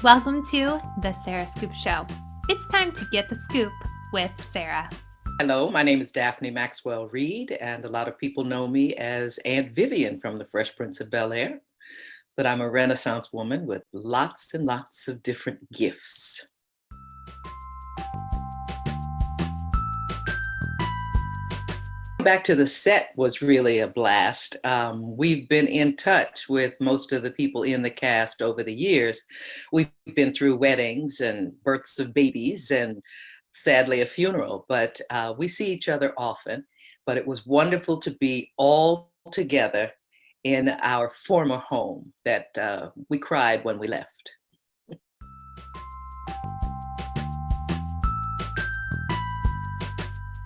Welcome to the Sarah Scoop Show. It's time to get the scoop with Sarah. Hello, my name is Daphne Maxwell Reid, and a lot of people know me as Aunt Vivian from the Fresh Prince of Bel Air. But I'm a Renaissance woman with lots and lots of different gifts. Back to the set was really a blast. We've been in touch with most of the people in the cast over the years. We've been through weddings and births of babies and sadly a funeral, but we see each other often. But it was wonderful to be all together in our former home that we cried when we left.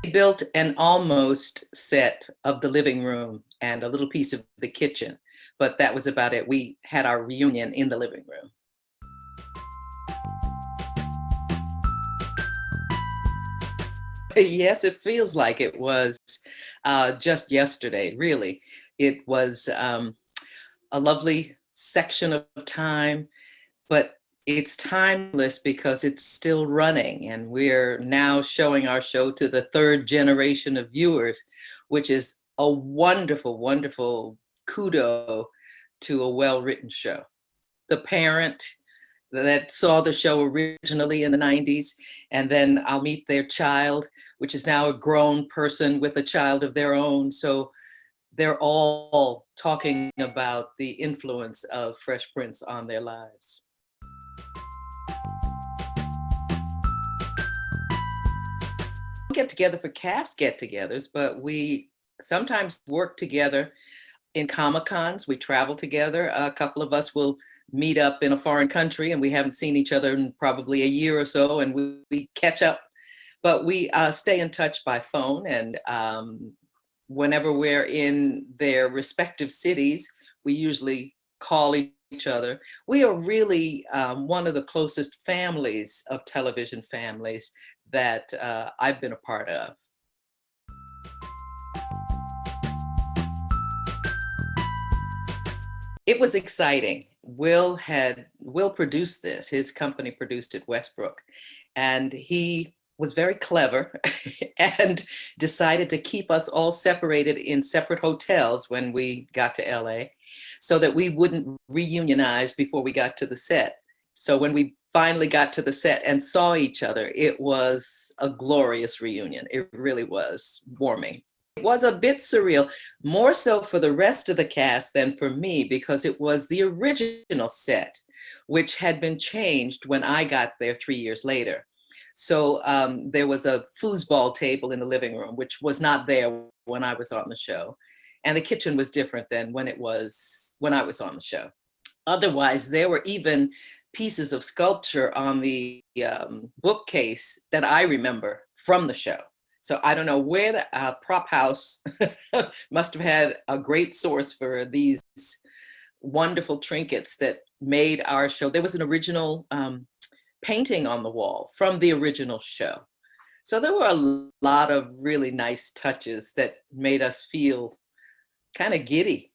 We built an almost set of the living room and a little piece of the kitchen, but that was about it. We had our reunion in the living room. Yes, it feels like it was just yesterday, really. It was a lovely section of time, but it's timeless because it's still running, and we're now showing our show to the third generation of viewers, which is a wonderful, wonderful kudo to a well-written show. The parent that saw the show originally in the 90s, and then I'll meet their child, which is now a grown person with a child of their own. So they're all talking about the influence of Fresh Prince on their lives. We get together for cast get-togethers, but we sometimes work together in Comic-Cons. We travel together. A couple of us will meet up in a foreign country and we haven't seen each other in probably a year or so, and we catch up, but we stay in touch by phone, and whenever we're in their respective cities, we usually call each other. We are really one of the closest families of television families that I've been a part of. It was exciting. Will produced this. His company produced it, Westbrook, and he was very clever and decided to keep us all separated in separate hotels when we got to LA so that we wouldn't reunionize before we got to the set. So when we finally got to the set and saw each other, it was a glorious reunion. It really was warming. It was a bit surreal, more so for the rest of the cast than for me, because it was the original set, which had been changed when I got there 3 years later. So there was a foosball table in the living room, which was not there when I was on the show. And the kitchen was different than when I was on the show. Otherwise, there were even pieces of sculpture on the bookcase that I remember from the show. So I don't know where the prop house must have had a great source for these wonderful trinkets that made our show. There was an original painting on the wall from the original show. So there were a lot of really nice touches that made us feel kind of giddy.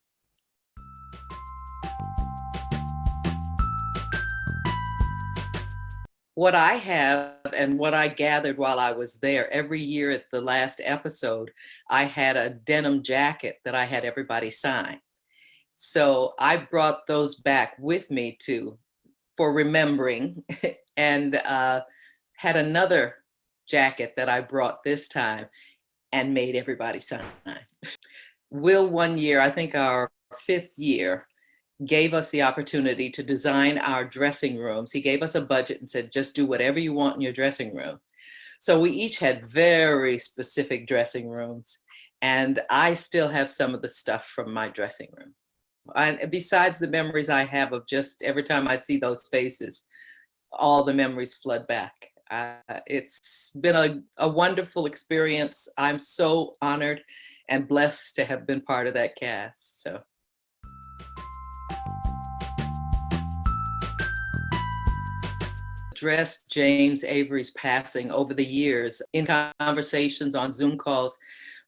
What I have and what I gathered while I was there, every year at the last episode, I had a denim jacket that I had everybody sign. So I brought those back with me for remembering and had another jacket that I brought this time and made everybody sign. Will one year, I think our 5th year, gave us the opportunity to design our dressing rooms. He gave us a budget and said, just do whatever you want in your dressing room. So we each had very specific dressing rooms, and I still have some of the stuff from my dressing room. And besides the memories I have of just every time I see those faces, all the memories flood back. It's been a wonderful experience. I'm so honored and blessed to have been part of that cast. So. Addressed James Avery's passing over the years in conversations on Zoom calls.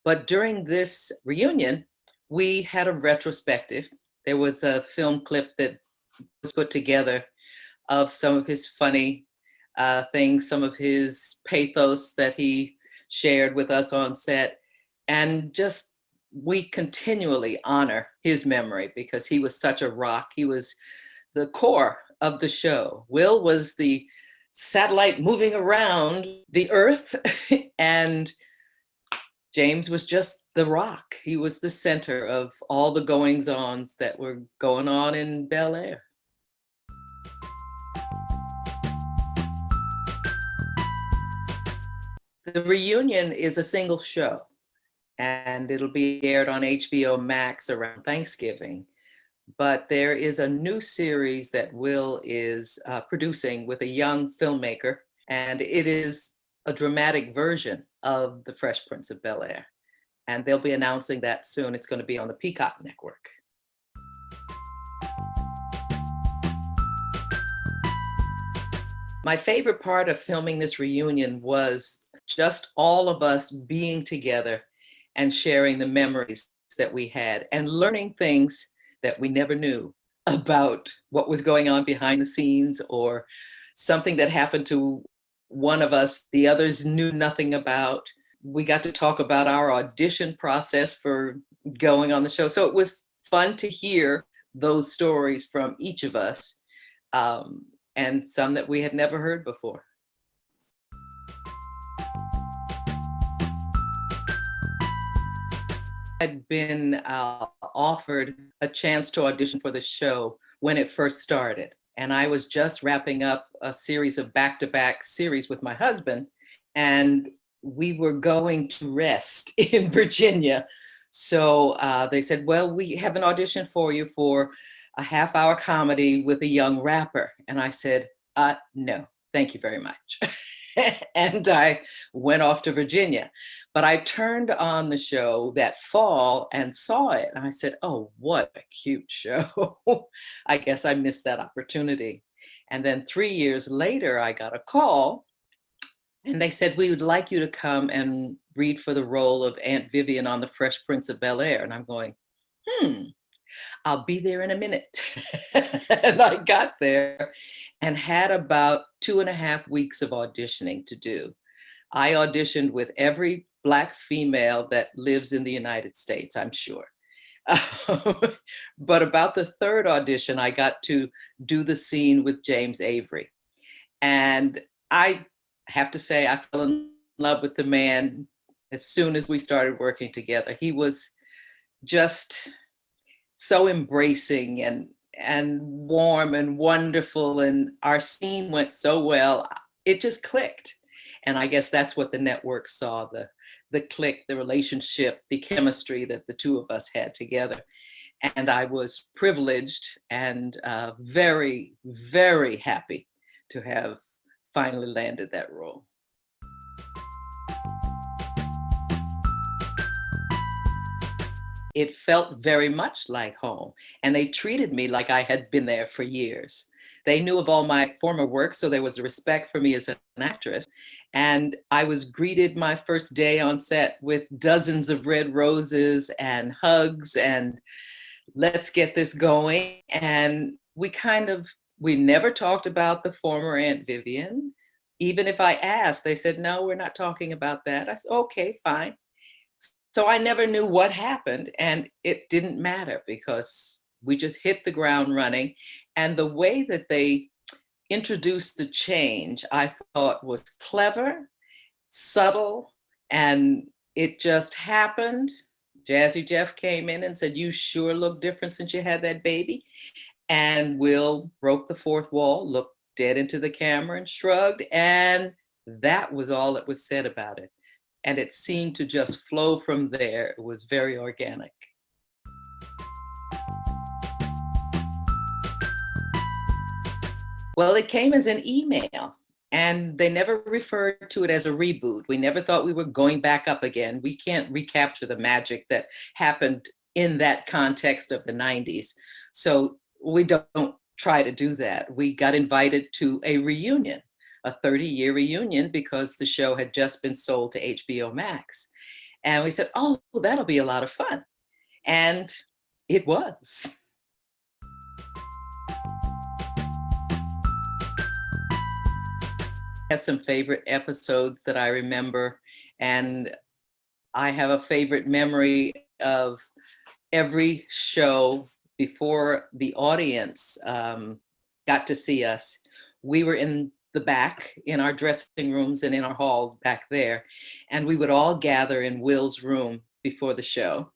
But during this reunion, we had a retrospective. There was a film clip that was put together of some of his funny things, some of his pathos that he shared with us on set. And just we continually honor his memory because he was such a rock. He was the core of the show. Will was the satellite moving around the earth, and James was just the rock. He was the center of all the goings ons that were going on in Bel Air. The reunion is a single show, and it'll be aired on HBO Max around Thanksgiving. But there is a new series that Will is producing with a young filmmaker, and it is a dramatic version of The Fresh Prince of Bel Air. And they'll be announcing that soon. It's going to be on the Peacock Network. My favorite part of filming this reunion was just all of us being together and sharing the memories that we had and learning things that we never knew about what was going on behind the scenes, or something that happened to one of us the others knew nothing about. We got to talk about our audition process for going on the show. So it was fun to hear those stories from each of us, and some that we had never heard before. Had been offered a chance to audition for the show when it first started. And I was just wrapping up a series of back-to-back series with my husband, and we were going to rest in Virginia. So they said, well, we have an audition for you for a half-hour comedy with a young rapper. And I said, no, thank you very much. And I went off to Virginia. But I turned on the show that fall and saw it. And I said, oh, what a cute show. I guess I missed that opportunity. And then 3 years later, I got a call and they said, we would like you to come and read for the role of Aunt Vivian on The Fresh Prince of Bel Air. And I'm going, I'll be there in a minute. And I got there and had about 2.5 weeks of auditioning to do. I auditioned with every Black female that lives in the United States, I'm sure. But about the third audition, I got to do the scene with James Avery. And I have to say, I fell in love with the man as soon as we started working together. He was just so embracing and warm and wonderful, and our scene went so well, it just clicked. And I guess that's what the network saw, the click, the relationship, the chemistry that the two of us had together. And I was privileged and very, very happy to have finally landed that role. It felt very much like home, and they treated me like I had been there for years. They knew of all my former work, so there was a respect for me as an actress. And I was greeted my first day on set with dozens of red roses and hugs and let's get this going. And we never talked about the former Aunt Vivian. Even if I asked, they said, no, we're not talking about that. I said, okay, fine. So I never knew what happened, and it didn't matter because we just hit the ground running. And the way that they introduced the change, I thought was clever, subtle, and it just happened. Jazzy Jeff came in and said, you sure look different since you had that baby. And Will broke the fourth wall, looked dead into the camera and shrugged, and that was all that was said about it. And it seemed to just flow from there. It was very organic. Well, it came as an email, and they never referred to it as a reboot. We never thought we were going back up again. We can't recapture the magic that happened in that context of the 90s. So we don't try to do that. We got invited to a reunion, a 30-year reunion, because the show had just been sold to HBO Max. And we said, oh, that'll be a lot of fun. And it was. have some favorite episodes that I remember, and I have a favorite memory of every show before the audience got to see us. We were in the back in our dressing rooms and in our hall back there, and we would all gather in Will's room before the show.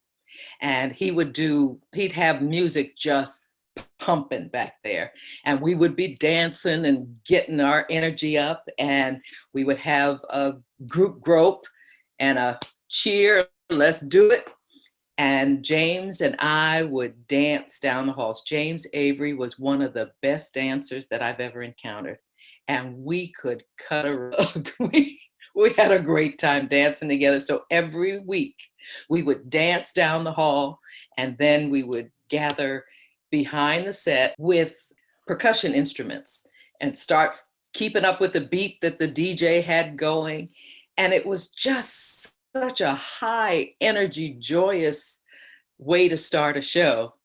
And he'd have music just pumping back there. And we would be dancing and getting our energy up. And we would have a group grope and a cheer, let's do it. And James and I would dance down the halls. James Avery was one of the best dancers that I've ever encountered. And we could cut a rug. We had a great time dancing together. So every week we would dance down the hall, and then we would gather behind the set with percussion instruments and start keeping up with the beat that the DJ had going. And it was just such a high energy, joyous way to start a show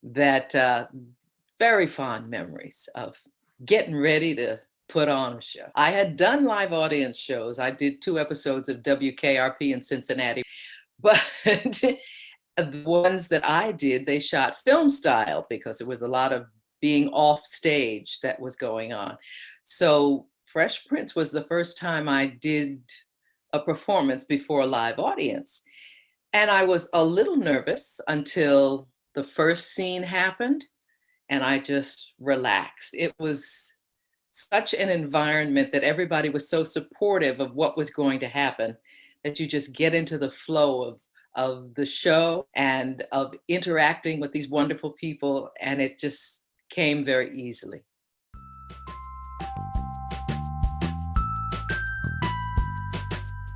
that very fond memories of getting ready to put on a show. I had done live audience shows. I did 2 episodes of WKRP in Cincinnati, but the ones that I did, they shot film style because there was a lot of being off stage that was going on. So Fresh Prince was the first time I did a performance before a live audience. And I was a little nervous until the first scene happened, and I just relaxed. It was such an environment that everybody was so supportive of what was going to happen that you just get into the flow of the show and of interacting with these wonderful people, and it just came very easily.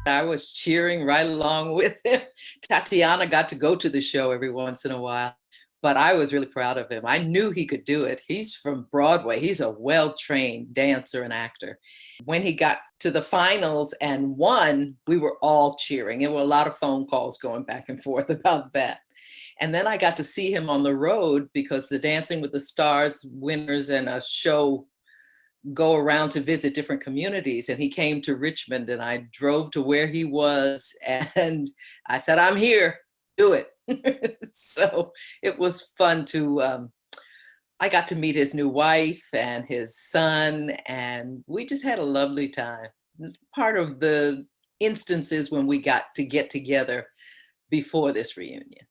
I was cheering right along with him. Tatiana got to go to the show every once in a while, but I was really proud of him. I knew he could do it. He's from Broadway. He's a well-trained dancer and actor. When he got to the finals and won, we were all cheering. There were a lot of phone calls going back and forth about that. And then I got to see him on the road because the Dancing with the Stars winners and a show go around to visit different communities, and he came to Richmond, and I drove to where he was, and I said, I'm here, do it. So it was fun to I got to meet his new wife and his son, and we just had a lovely time. It's part of the instances when we got to get together before this reunion.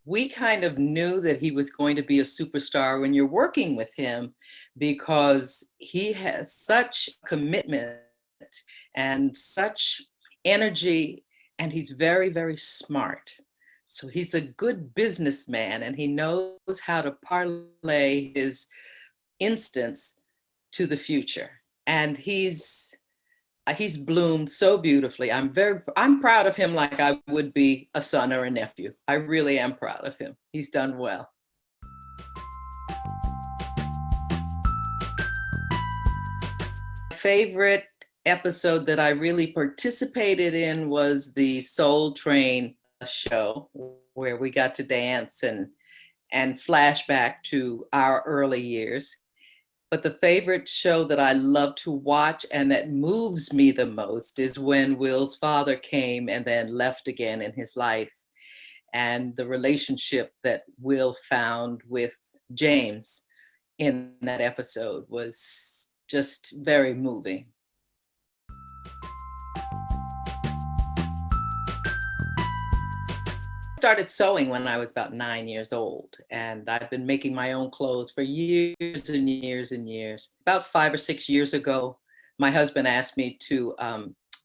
We kind of knew that he was going to be a superstar when you're working with him because he has such commitment and such energy, and he's very, very smart. So he's a good businessman, and he knows how to parlay his instance to the future. And he's bloomed so beautifully. I'm proud of him like I would be a son or a nephew. I really am proud of him. He's done well. Favorite episode that I really participated in was the Soul Train show, where we got to dance and flashback to our early years. But the favorite show that I love to watch and that moves me the most is when Will's father came and then left again in his life. And the relationship that Will found with James in that episode was just very moving. Started sewing when I was about 9 years old, and I've been making my own clothes for years and years and years. About 5 or 6 years ago, my husband asked me to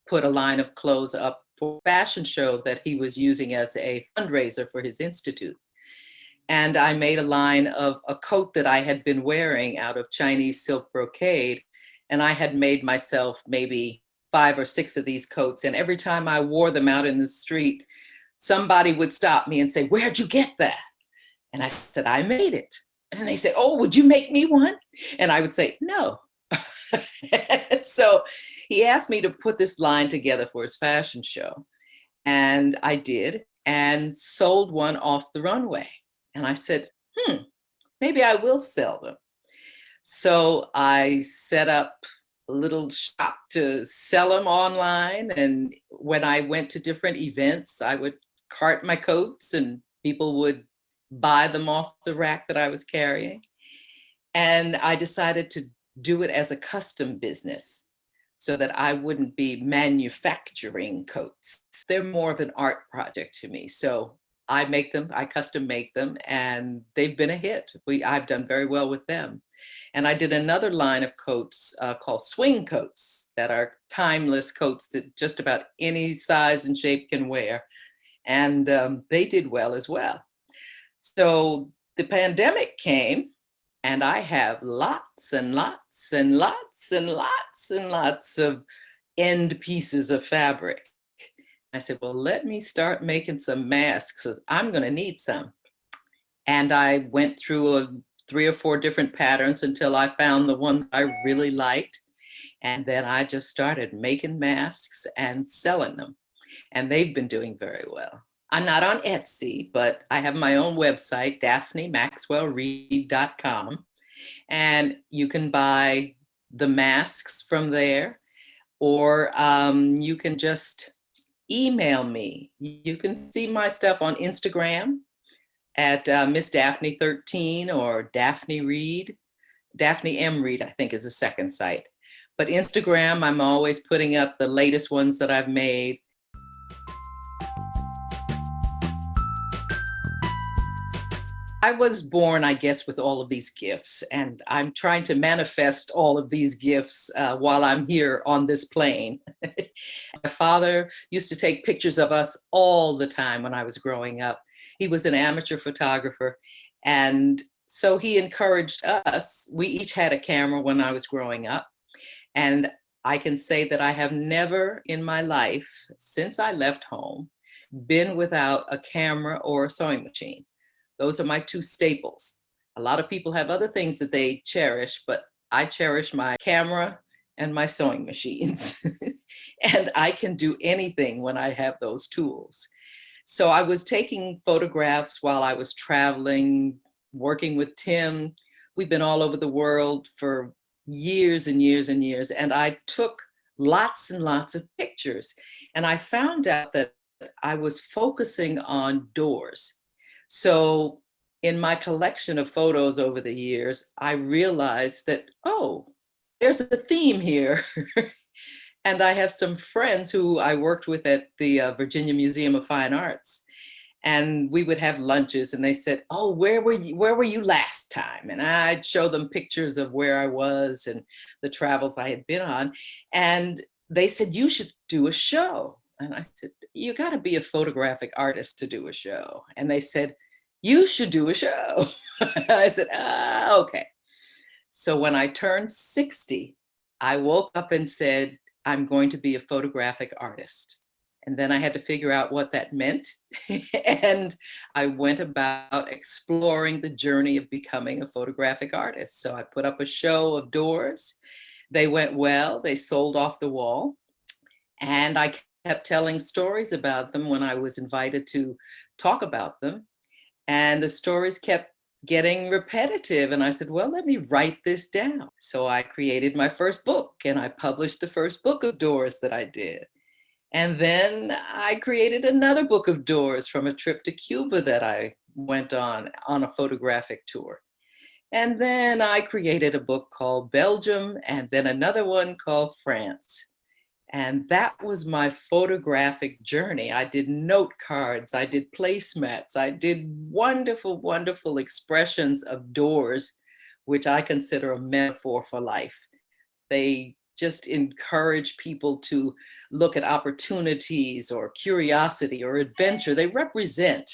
put a line of clothes up for a fashion show that he was using as a fundraiser for his institute. And I made a line of a coat that I had been wearing out of Chinese silk brocade, and I had made myself maybe 5 or 6 of these coats, and every time I wore them out in the street, somebody would stop me and say, where'd you get that? And I said, I made it. And they said, oh, would you make me one? And I would say, no. So he asked me to put this line together for his fashion show. And I did, and sold one off the runway. And I said, maybe I will sell them. So I set up a little shop to sell them online. And when I went to different events, I would cart my coats and people would buy them off the rack that I was carrying. And I decided to do it as a custom business so that I wouldn't be manufacturing coats. They're more of an art project to me. So I make them, I custom make them, and they've been a hit. I've done very well with them. And I did another line of coats called swing coats that are timeless coats that just about any size and shape can wear. And they did well as well. So the pandemic came, and I have lots and lots and lots and lots and lots of end pieces of fabric. I said, well, let me start making some masks, 'cause I'm going to need some. And I went through 3 or 4 different patterns until I found the one I really liked. And then I just started making masks and selling them. And they've been doing very well. I'm not on Etsy, but I have my own website, DaphneMaxwellReid.com. And you can buy the masks from there, or you can just email me. You can see my stuff on Instagram at Miss Daphne 13 or Daphne Reid. Daphne M. Reid, I think, is the second site. But Instagram, I'm always putting up the latest ones that I've made. I was born, I guess, with all of these gifts, and I'm trying to manifest all of these gifts while I'm here on this plane. My father used to take pictures of us all the time when I was growing up. He was an amateur photographer, and so he encouraged us. We each had a camera when I was growing up, and I can say that I have never in my life, since I left home, been without a camera or a sewing machine. Those are my 2 staples. A lot of people have other things that they cherish, but I cherish my camera and my sewing machines. And I can do anything when I have those tools. So I was taking photographs while I was traveling, working with Tim. We've been all over the world for years and years and years. And I took lots and lots of pictures. And I found out that I was focusing on doors. So in my collection of photos over the years, I realized that, oh, there's a theme here. And I have some friends who I worked with at the Virginia Museum of Fine Arts. And we would have lunches and they said, oh, where were you last time? And I'd show them pictures of where I was and the travels I had been on. And they said, you should do a show. And I said, you got to be a photographic artist to do a show. And they said, you should do a show. I said, okay. So when I turned 60, I woke up and said, I'm going to be a photographic artist. And then I had to figure out what that meant. And I went about exploring the journey of becoming a photographic artist. So I put up a show of doors. They went well, they sold off the wall. And I kept telling stories about them when I was invited to talk about them. And the stories kept getting repetitive. And I said, well, let me write this down. So I created my first book and I published the first book of doors that I did. And then I created another book of doors from a trip to Cuba that I went on a photographic tour. And then I created a book called Belgium and then another one called France. And that was my photographic journey. I did note cards, I did placemats, I did wonderful, wonderful expressions of doors, which I consider a metaphor for life. They just encourage people to look at opportunities or curiosity or adventure. They represent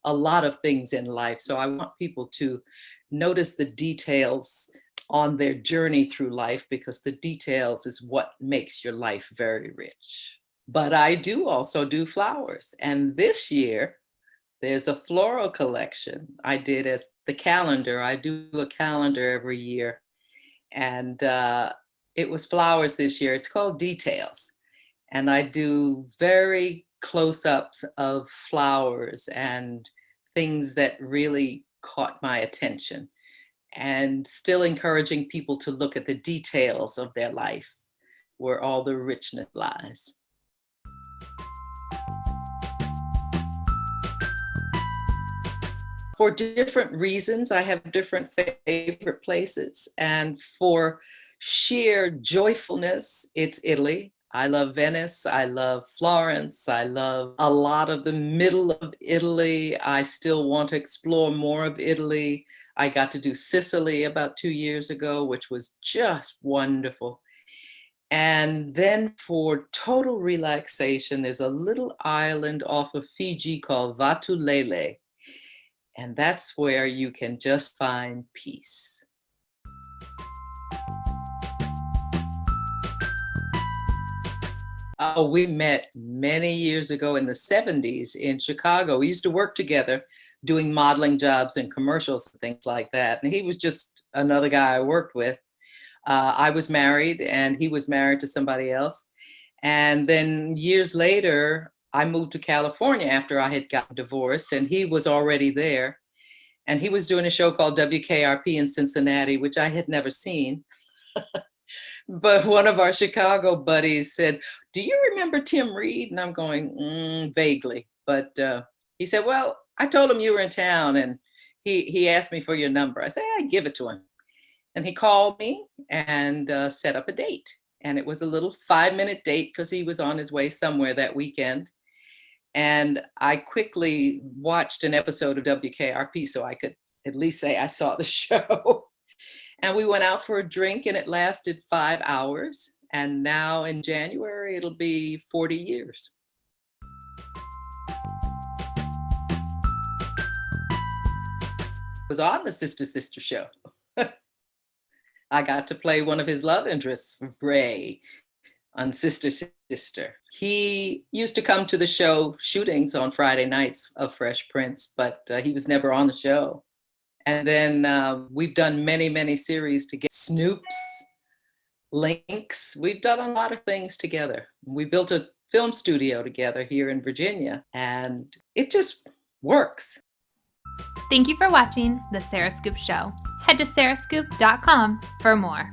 a lot of things in life. So I want people to notice the details on their journey through life, because the details is what makes your life very rich. But I do also do flowers. And this year, there's a floral collection I did as the calendar. I do a calendar every year. And it was flowers this year. It's called Details. And I do very close-ups of flowers and things that really caught my attention. and still encouraging people to look at the details of their life where all the richness lies. For different reasons, I have different favorite places. And for sheer joyfulness, it's Italy. I love Venice. I love Florence. I love a lot of the middle of Italy. I still want to explore more of Italy. I got to do Sicily about 2 years ago, which was just wonderful. And then for total relaxation, there's a little island off of Fiji called Vatulele. And that's where you can just find peace. Oh, we met many years ago in the 70s in Chicago. We used to work together doing modeling jobs and commercials and things like that. And he was just another guy I worked with. I was married and he was married to somebody else. And then years later, I moved to California after I had gotten divorced, and he was already there. And he was doing a show called WKRP in Cincinnati, which I had never seen. But one of our Chicago buddies said, "Do you remember Tim Reid?" And I'm going, vaguely. But he said, "Well, I told him you were in town, and he asked me for your number." I said, "I give it to him." And he called me and set up a date. And it was a little 5-minute date because he was on his way somewhere that weekend. And I quickly watched an episode of WKRP so I could at least say I saw the show. And we went out for a drink and it lasted 5 hours. And now in January, it'll be 40 years. I was on the Sister Sister show. I got to play one of his love interests, Ray, on Sister Sister. He used to come to the show shootings on Friday nights of Fresh Prince, but he was never on the show. And then we've done many, many series together. Snoops, Links. We've done a lot of things together. We built a film studio together here in Virginia, and it just works. Thank you for watching The Sarah Scoop Show. Head to sarahscoop.com for more.